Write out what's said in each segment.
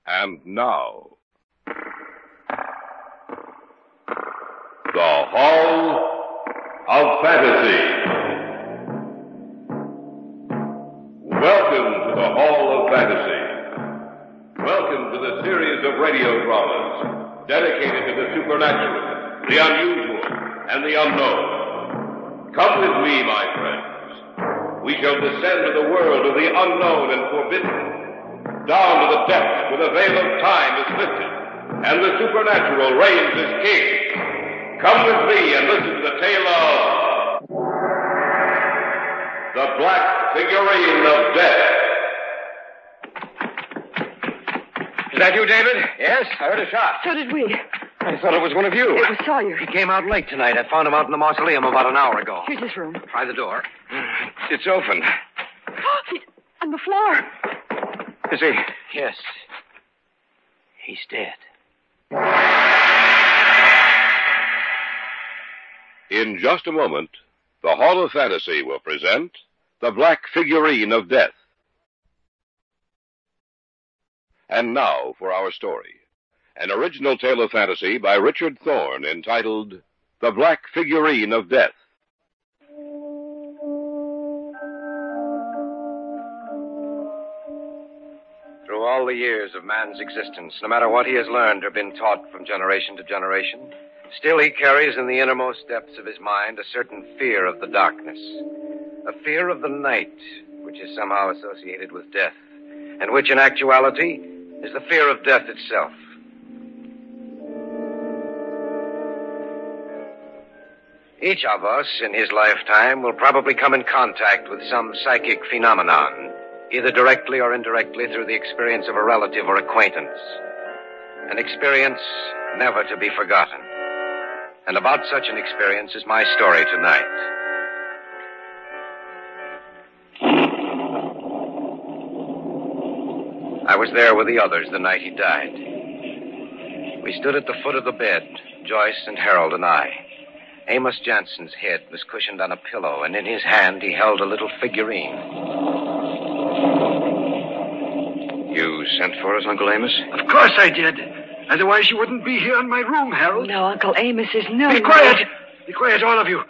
And now, the Hall of Fantasy. Welcome to the Hall of Fantasy. Welcome to the series of radio dramas dedicated to the supernatural, the unusual, and the unknown. Come with me, my friends. We shall descend to the world of the unknown and forbidden, down to the depths where the veil of time is lifted, and the supernatural reigns as king. Come with me and listen to the tale of the Black Figurine of Death. Is that you, David? Yes, I heard a shot. So did we. I thought it was one of you. It was Sawyer. He came out late tonight. I found him out in the mausoleum about an hour ago. Here's his room. Try the door. It's open. He's on the floor. Is he? Yes. He's dead. In just a moment, the Hall of Fantasy will present the Black Figurine of Death. And now for our story. An original tale of fantasy by Richards Thorne entitled The Black Figurine of Death. Through all the years of man's existence, no matter what he has learned or been taught from generation to generation, still he carries in the innermost depths of his mind a certain fear of the darkness, a fear of the night, which is somehow associated with death, and which in actuality is the fear of death itself. Each of us in his lifetime will probably come in contact with some psychic phenomenon, either directly or indirectly through the experience of a relative or acquaintance. An experience never to be forgotten. And about such an experience is my story tonight. I was there with the others the night he died. We stood at the foot of the bed, Joyce and Harold and I. Amos Jansen's head was cushioned on a pillow, and in his hand he held a little figurine. You sent for us, Uncle Amos? Of course I did. Otherwise you wouldn't be here in my room, Harold. No, Uncle Amos is no... Be quiet! Be quiet, all of you.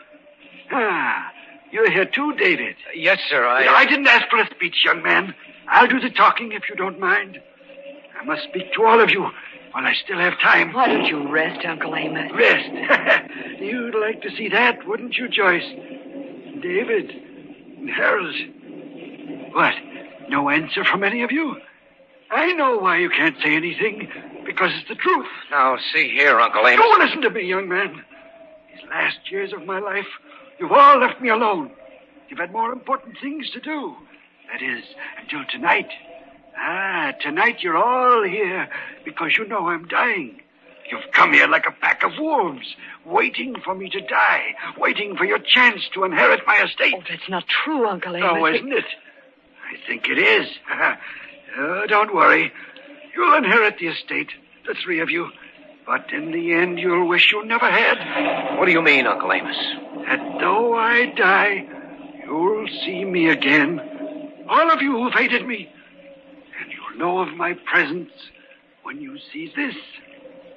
You're here too, David. Yes, sir, I didn't ask for a speech, young man. I'll do the talking if you don't mind. I must speak to all of you while I still have time. Why don't you rest, Uncle Amos? Rest? You'd like to see that, wouldn't you, Joyce? David? Harold? What? No answer from any of you? I know why you can't say anything. Because it's the truth. Now, see here, Uncle Amos. Don't listen to me, young man. These last years of my life, you've all left me alone. You've had more important things to do. That is, until tonight. Tonight you're all here because you know I'm dying. You've come here like a pack of wolves, waiting for me to die, waiting for your chance to inherit my estate. Oh, that's not true, Uncle Amos. Oh, isn't it? I think it is. Don't worry. You'll inherit the estate, the three of you. But in the end, you'll wish you never had. What do you mean, Uncle Amos? That though I die, you'll see me again. All of you who've hated me. And you'll know of my presence when you see this.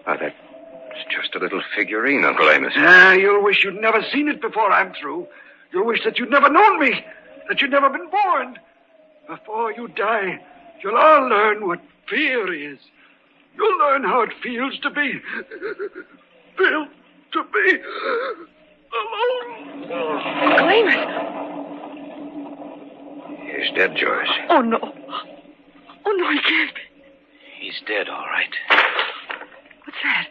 That's just a little figurine, Uncle Amos. You'll wish you'd never seen it before I'm through. You'll wish that you'd never known me, that you'd never been born. Before you die, you'll all learn what fear is. You'll learn how it feels to be... alone. Uncle Amos! He's dead, Joyce. Oh, no. Oh, no, he can't be. He's dead, all right. What's that?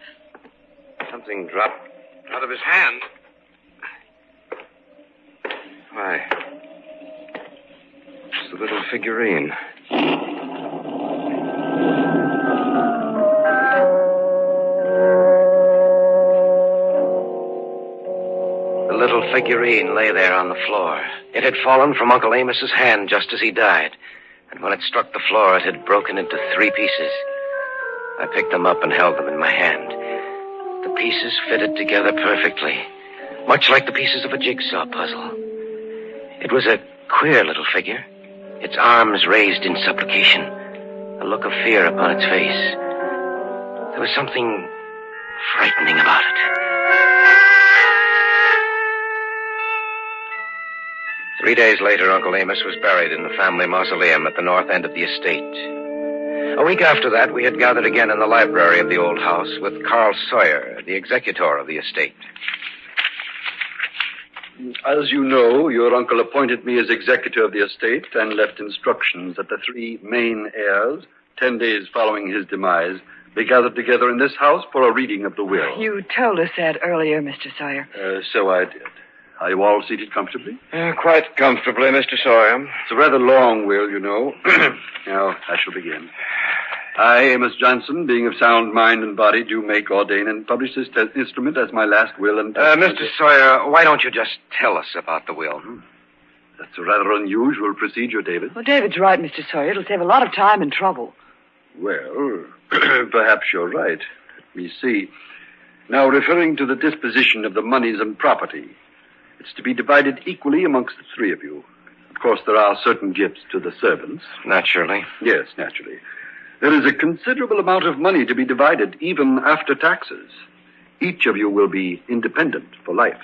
Something dropped out of his hand. Why? It's the little figurine. The little figurine lay there on the floor. It had fallen from Uncle Amos's hand just as he died. And when it struck the floor, it had broken into 3 pieces. I picked them up and held them in my hand. The pieces fitted together perfectly, much like the pieces of a jigsaw puzzle. It was a queer little figure, its arms raised in supplication, a look of fear upon its face. There was something frightening about it. 3 days later, Uncle Amos was buried in the family mausoleum at the north end of the estate. A week after that, we had gathered again in the library of the old house with Carl Sawyer, the executor of the estate. As you know, your uncle appointed me as executor of the estate and left instructions that the 3 main heirs, 10 days following his demise, be gathered together in this house for a reading of the will. You told us that earlier, Mr. Sawyer. So I did. Are you all seated comfortably? Quite comfortably, Mr. Sawyer. It's a rather long will, you know. Now, I shall begin. I, Amos Johnson, being of sound mind and body, do make, ordain, and publish this instrument as my last will and... Mr. Sawyer, why don't you just tell us about the will? That's a rather unusual procedure, David. Well, David's right, Mr. Sawyer. It'll save a lot of time and trouble. Well, perhaps you're right. Let me see. Now, referring to the disposition of the monies and property, it's to be divided equally amongst the 3 of you. Of course, there are certain gifts to the servants. Naturally. Yes, naturally. There is a considerable amount of money to be divided, even after taxes. Each of you will be independent for life.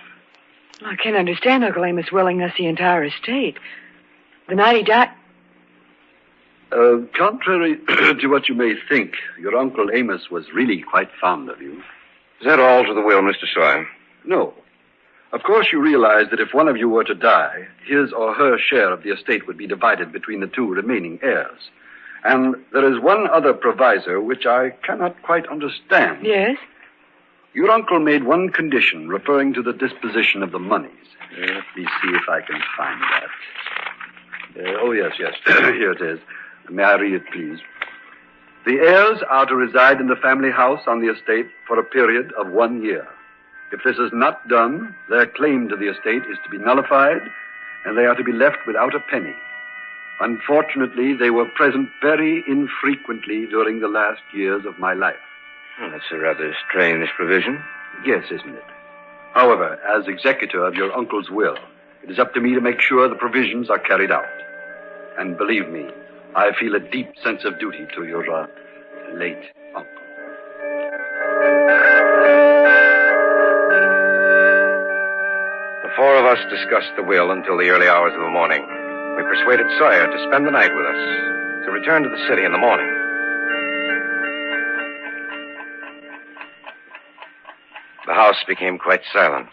I can't understand Uncle Amos willing us the entire estate. The night he died... Contrary to what you may think, your Uncle Amos was really quite fond of you. Is that all to the will, Mr. Sawyer? No. Of course, you realize that if one of you were to die, his or her share of the estate would be divided between the 2 remaining heirs. And there is one other proviso which I cannot quite understand. Yes? Your uncle made one condition referring to the disposition of the monies. Let me see if I can find that. Oh, yes. Here it is. May I read it, please? The heirs are to reside in the family house on the estate for a period of 1 year. If this is not done, their claim to the estate is to be nullified, and they are to be left without a penny. Unfortunately, they were present very infrequently during the last years of my life. That's a rather strange provision. Yes, isn't it? However, as executor of your uncle's will, it is up to me to make sure the provisions are carried out. And believe me, I feel a deep sense of duty to your late uncle. The 4 of us discussed the will until the early hours of the morning. We persuaded Sawyer to spend the night with us, to return to the city in the morning. The house became quite silent,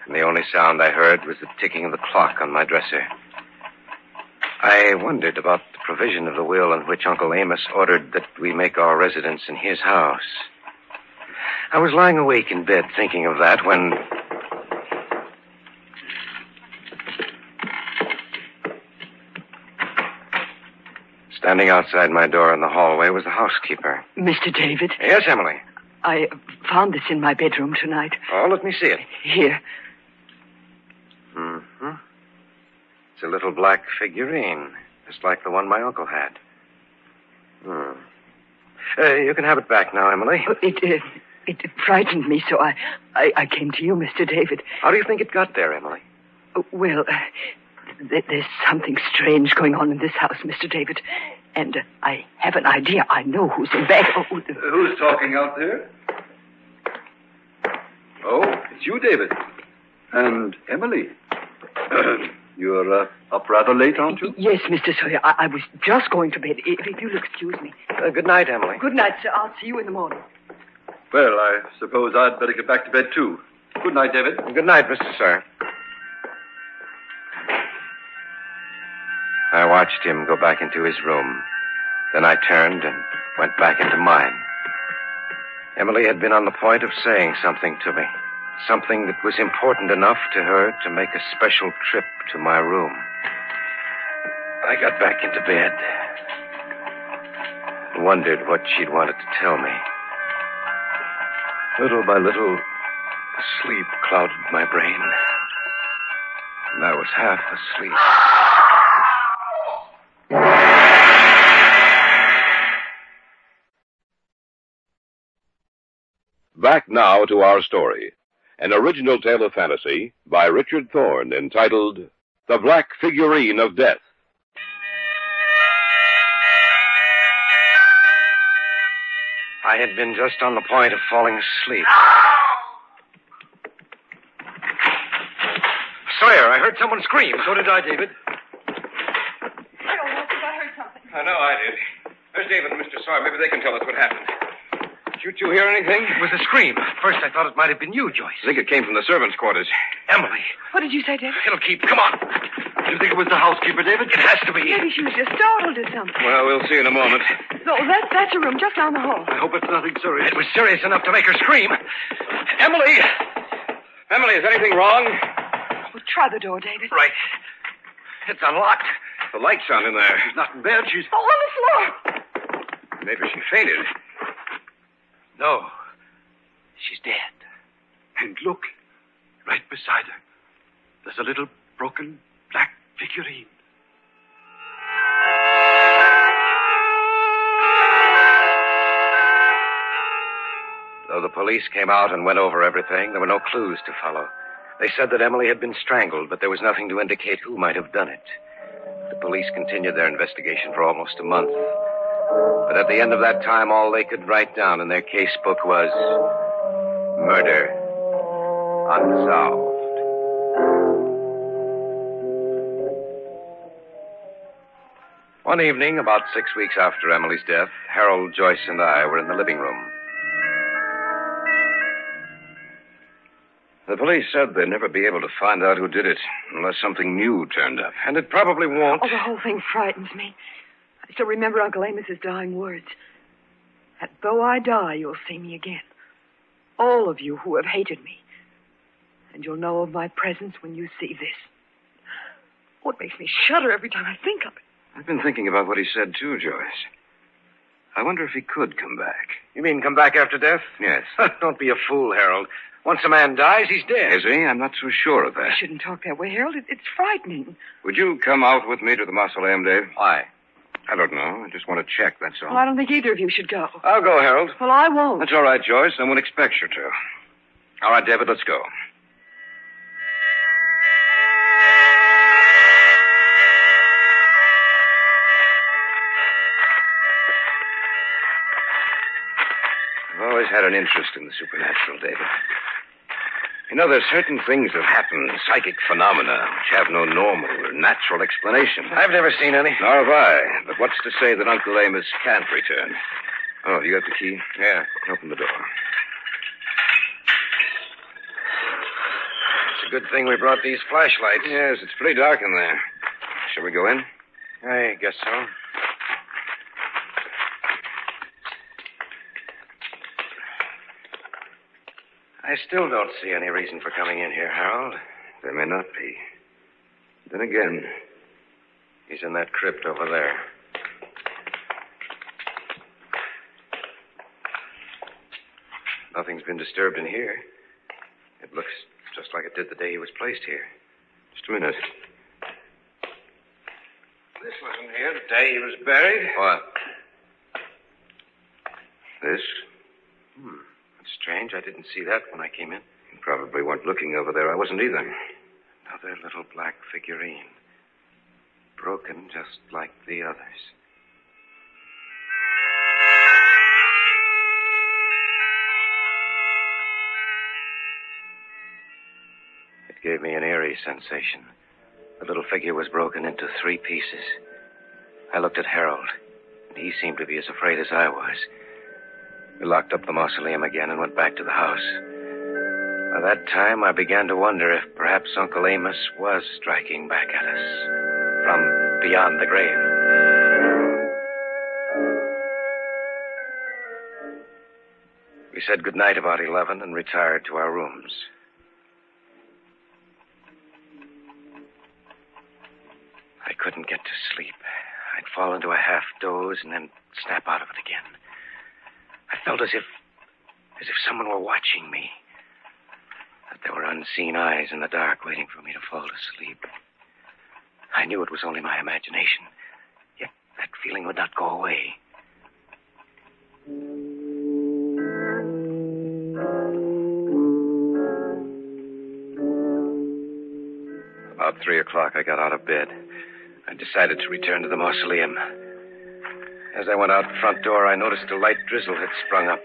and the only sound I heard was the ticking of the clock on my dresser. I wondered about the provision of the will in which Uncle Amos ordered that we make our residence in his house. I was lying awake in bed thinking of that when... Standing outside my door in the hallway was the housekeeper. Mr. David? Yes, Emily? I found this in my bedroom tonight. Oh, let me see it. Here. Mm-hmm. It's a little black figurine, just like the one my uncle had. You can have it back now, Emily. It frightened me, so I came to you, Mr. David. How do you think it got there, Emily? Well, there's something strange going on in this house, Mr. David. And I have an idea. I know who's in back. Who's talking out there? Oh, it's you, David. And Emily. You're up rather late, aren't you? Yes, Mr. Sawyer. I was just going to bed. If you'll excuse me. Good night, Emily. Good night, sir. I'll see you in the morning. Well, I suppose I'd better get back to bed, too. Good night, David. Good night, Mr. Sawyer. I watched him go back into his room. Then I turned and went back into mine. Emily had been on the point of saying something to me. Something that was important enough to her to make a special trip to my room. I got back into bed and wondered what she'd wanted to tell me. Little by little, sleep clouded my brain. And I was half asleep. Back now to our story. An original tale of fantasy by Richards Thorne entitled The Black Figurine of Death. I had been just on the point of falling asleep. Sawyer, I heard someone scream. So did I, David. Harold, I think I heard something. I know I did. There's David and Mr. Sawyer. Maybe they can tell us what happened. Did you two hear anything? It was a scream. First, I thought it might have been you, Joyce. I think it came from the servants' quarters. Emily. What did you say, David? It'll keep. Come on. Do you think it was the housekeeper, David? It has to be. Maybe she was just startled or something. Well, we'll see in a moment. No, that's a room just down the hall. I hope it's nothing serious. It was serious enough to make her scream. Emily! Emily, is anything wrong? Well, try the door, David. Right. It's unlocked. The light's on in there. She's not in bed. She's... Oh, on the floor. Maybe she fainted. No. She's dead. And look, right beside her, there's a little broken black figurine. Though the police came out and went over everything, there were no clues to follow. They said that Emily had been strangled, but there was nothing to indicate who might have done it. The police continued their investigation for almost a month. But at the end of that time, all they could write down in their case book was murder unsolved. One evening, about 6 weeks after Emily's death, Harold, Joyce, and I were in the living room. The police said they'd never be able to find out who did it unless something new turned up. And it probably won't. Oh, the whole thing frightens me. I still remember Uncle Amos's dying words. That though I die, you'll see me again. All of you who have hated me. And you'll know of my presence when you see this. Oh, it makes me shudder every time I think of it. I've been thinking about what he said, too, Joyce. I wonder if he could come back. You mean come back after death? Yes. Don't be a fool, Harold. Once a man dies, he's dead. Is he? I'm not so sure of You that. shouldn't talk that way, Harold. It's frightening. Would you come out with me to the mausoleum, Dave? Why? I don't know. I just want to check, that's all. Well, I don't think either of you should go. I'll go, Harold. Well, I won't. That's all right, Joyce. No one expects you to. All right, David, let's go. I've always had an interest in the supernatural, David. You know, there's certain things that happen, psychic phenomena, which have no normal or natural explanation. I've never seen any. Nor have I. But what's to say that Uncle Amos can't return? Oh, you got the key? Yeah. Open the door. It's a good thing we brought these flashlights. Yes, it's pretty dark in there. Shall we go in? I guess so. I still don't see any reason for coming in here, Harold. There may not be. Then again, He's in that crypt over there. Nothing's been disturbed in here. It looks just like it did the day he was placed here. just a minute. This wasn't here the day he was buried. What? This? That's strange. I didn't see that when I came in. You probably weren't looking over there. I wasn't either. Another little black figurine. Broken just like the others. It gave me an eerie sensation. The little figure was broken into 3 pieces. I looked at Harold, and he seemed to be as afraid as I was. We locked up the mausoleum again and went back to the house. By that time, I began to wonder if perhaps Uncle Amos was striking back at us from beyond the grave. We said goodnight about 11 and retired to our rooms. I couldn't get to sleep. I'd fall into a half doze and then snap out of it again. I felt as if someone were watching me. That there were unseen eyes in the dark waiting for me to fall asleep. I knew it was only my imagination, yet that feeling would not go away. About 3 o'clock, I got out of bed. I decided to return to the mausoleum. As I went out the front door, I noticed a light drizzle had sprung up.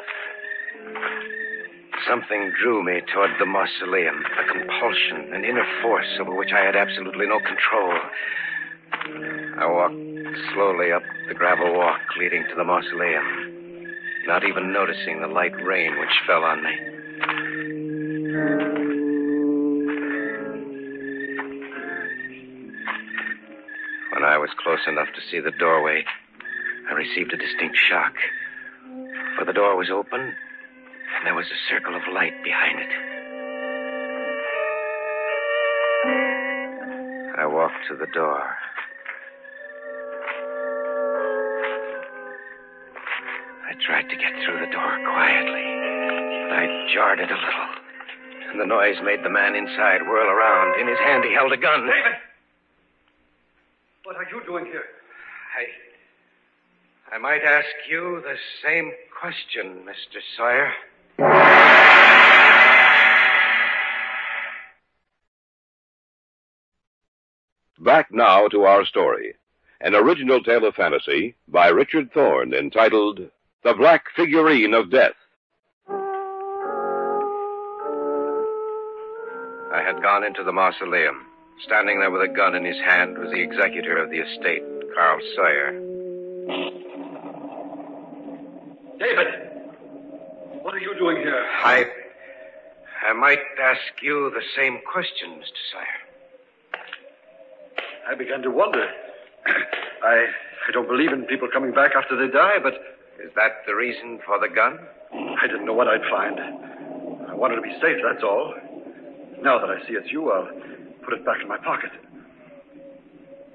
Something drew me toward the mausoleum, a compulsion, an inner force over which I had absolutely no control. I walked slowly up the gravel walk leading to the mausoleum, not even noticing the light rain which fell on me. When I was close enough to see the doorway, I received a distinct shock. For the door was open, and there was a circle of light behind it. I walked to the door. I tried to get through the door quietly, but I jarred it a little, and the noise made the man inside whirl around. In his hand, he held a gun. David! What are you doing here? I might ask you the same question, Mr. Sawyer. Back now to our story. An original tale of fantasy by Richard Thorne entitled The Black Figurine of Death. I had gone into the mausoleum. Standing there with a gun in his hand was the executor of the estate, Carl Sawyer. David! What are you doing here? I might ask you the same question, Mr. Sawyer. I began to wonder. I don't believe in people coming back after they die, but... Is that the reason for the gun? I didn't know what I'd find. I wanted to be safe, that's all. Now that I see it's you, I'll put it back in my pocket.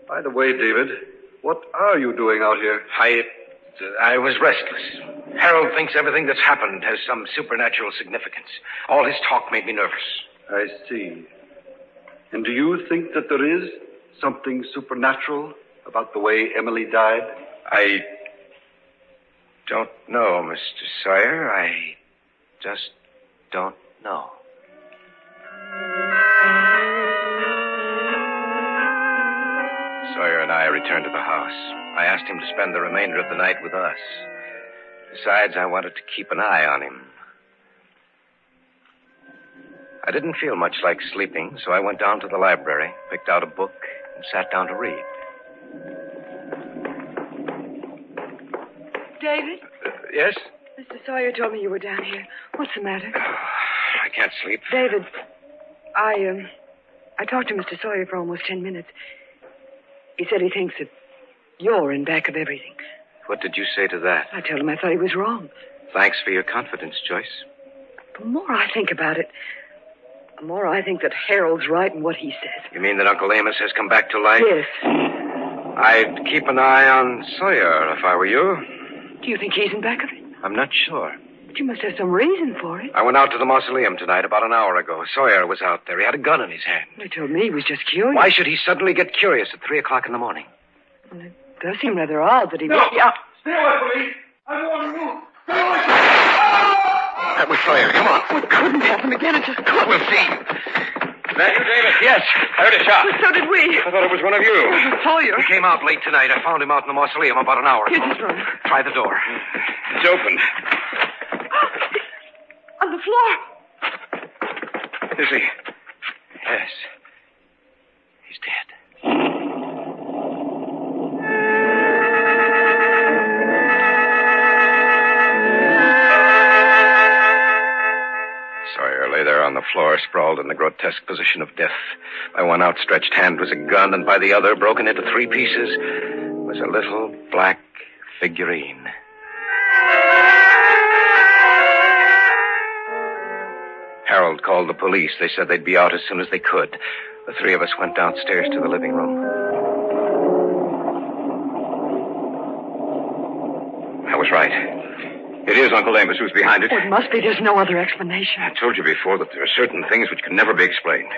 By the way, David, what are you doing out here? I was restless. Harold thinks everything that's happened has some supernatural significance. All his talk made me nervous. I see. And do you think that there is something supernatural about the way Emily died? I don't know, Mr. Sawyer. I just don't know. Sawyer and I returned to the house. I asked him to spend the remainder of the night with us. Besides, I wanted to keep an eye on him. I didn't feel much like sleeping, so I went down to the library, picked out a book, and sat down to read. David? Yes? Mr. Sawyer told me you were down here. What's the matter? I can't sleep. David, I talked to Mr. Sawyer for almost 10 minutes. He said he thinks that you're in back of everything. What did you say to that? I told him I thought he was wrong. Thanks for your confidence, Joyce. The more I think about it, the more I think that Harold's right in what he says. You mean that Uncle Amos has come back to life? Yes. I'd keep an eye on Sawyer if I were you. Do you think he's in back of it? I'm not sure. But you must have some reason for it. I went out to the mausoleum tonight about an hour ago. Sawyer was out there. He had a gun in his hand. They told me he was just curious. Why should he suddenly get curious at 3 o'clock in the morning? Well, it does seem rather odd that he... No! Yeah. Stay away from me! I don't want to move! Stay away from me! That was Sawyer. Come on. It couldn't happen again. It just couldn't. We'll see. Is that you, David? Yes. I heard a shot. Well, so did we. I thought it was one of you. It was Sawyer. He came out late tonight. I found him out in the mausoleum about an hour ago. Here, just run. Try the door. It's open. On the floor. Is he? Yes. He's dead. Sawyer lay there on the floor, sprawled in the grotesque position of death. By one outstretched hand was a gun, and by the other, broken into 3 pieces, was a little black figurine. Harold called the police. They said they'd be out as soon as they could. The 3 of us went downstairs to the living room. I was right. It is Uncle Amos who's behind it. Oh, it must be. There's no other explanation. I told you before that there are certain things which can never be explained.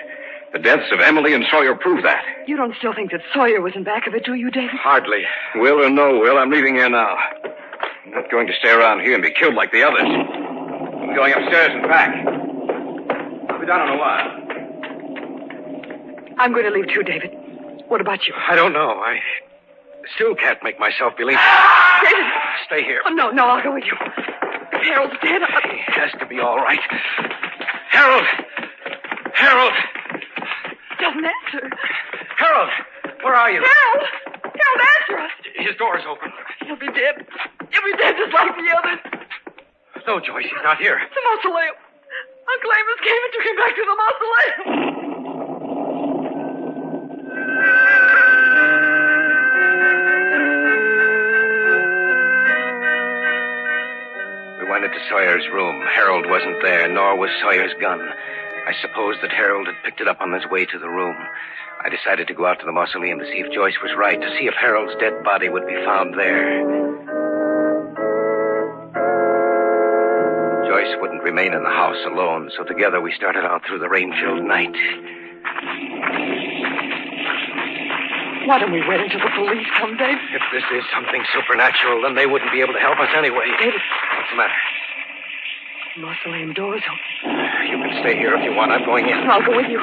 The deaths of Emily and Sawyer prove that. You don't still think that Sawyer was in back of it, do you, David? Hardly. Will or no will, I'm leaving here now. I'm not going to stay around here and be killed like the others. I'm going upstairs and back. I'll be down in a while. I'm going to leave too, David. What about you? I don't know. I still can't make myself believe... David. Stay here. Oh, no, I'll go with you. If Harold's dead, He has to be all right. Harold! Harold! Doesn't answer. Harold! Where are you? Harold, answer us. His door's open. He'll be dead. He'll be dead just like the others. No, Joyce, he's not here. The mausoleum. Uncle Amos came and took him back to the mausoleum. We went into Sawyer's room. Harold wasn't there, nor was Sawyer's gun. I supposed that Harold had picked it up on his way to the room. I decided to go out to the mausoleum to see if Joyce was right, to see if Harold's dead body would be found there. Joyce wouldn't remain in the house alone, so together we started out through the rain-filled night. Why don't we wait until the police come, Dave? If this is something supernatural, then they wouldn't be able to help us anyway. David. What's the matter? The mausoleum door's open. You can stay here if you want. I'm going in. I'll go with you.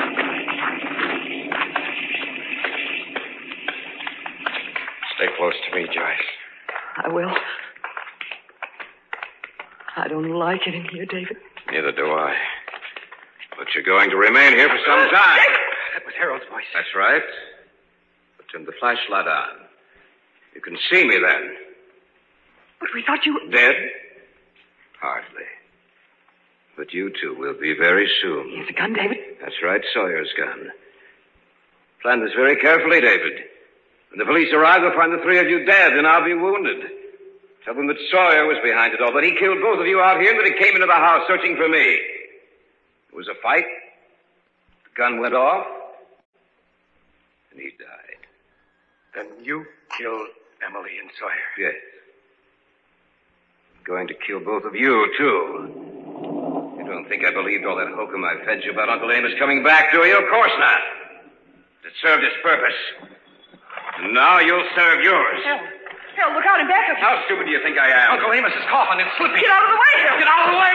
Stay close to me, Joyce. I will. I don't like it in here, David. Neither do I. But you're going to remain here for some time. That was Harold's voice. That's right. But turn the flashlight on. You can see me then. But we thought you were... Dead? Hardly. But you two will be very soon. Here's a gun, David. That's right, Sawyer's gun. Plan this very carefully, David. When the police arrive, they'll find the three of you dead, and I'll be wounded. Tell them that Sawyer was behind it all, that he killed both of you out here, and that he came into the house searching for me. There was a fight. The gun went off. And he died. Then you killed Emily and Sawyer? Yes. I'm going to kill both of you, too. You don't think I believed all that hokum I fed you about Uncle Amos coming back, do you? Of course not. It served its purpose. And now you'll serve yours. Harold, look out and back up. How stupid do you think I am? Uncle Amos is coughing and slipping. Get out of the way, Harold. Get out of the way!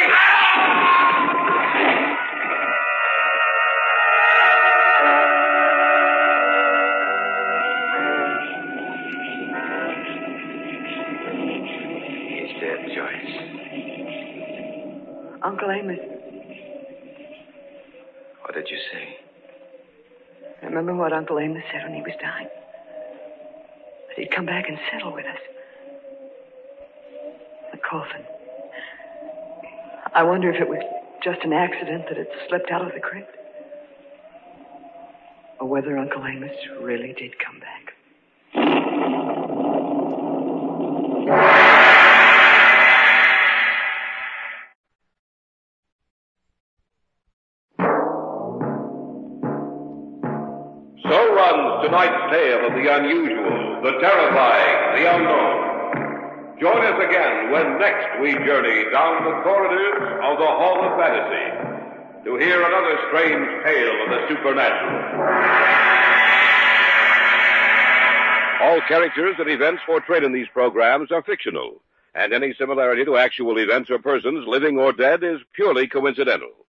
He's dead, Joyce. Uncle Amos. What did you say? Remember what Uncle Amos said when he was dying? That he'd come back and settle with us. The coffin. I wonder if it was just an accident that it slipped out of the crypt. Or whether Uncle Amos really did come back. So runs tonight's tale of the unusual, the terrifying, the unknown. Join us again when next we journey down the corridors of the Hall of Fantasy to hear another strange tale of the supernatural. All characters and events portrayed in these programs are fictional, and any similarity to actual events or persons, living or dead, is purely coincidental.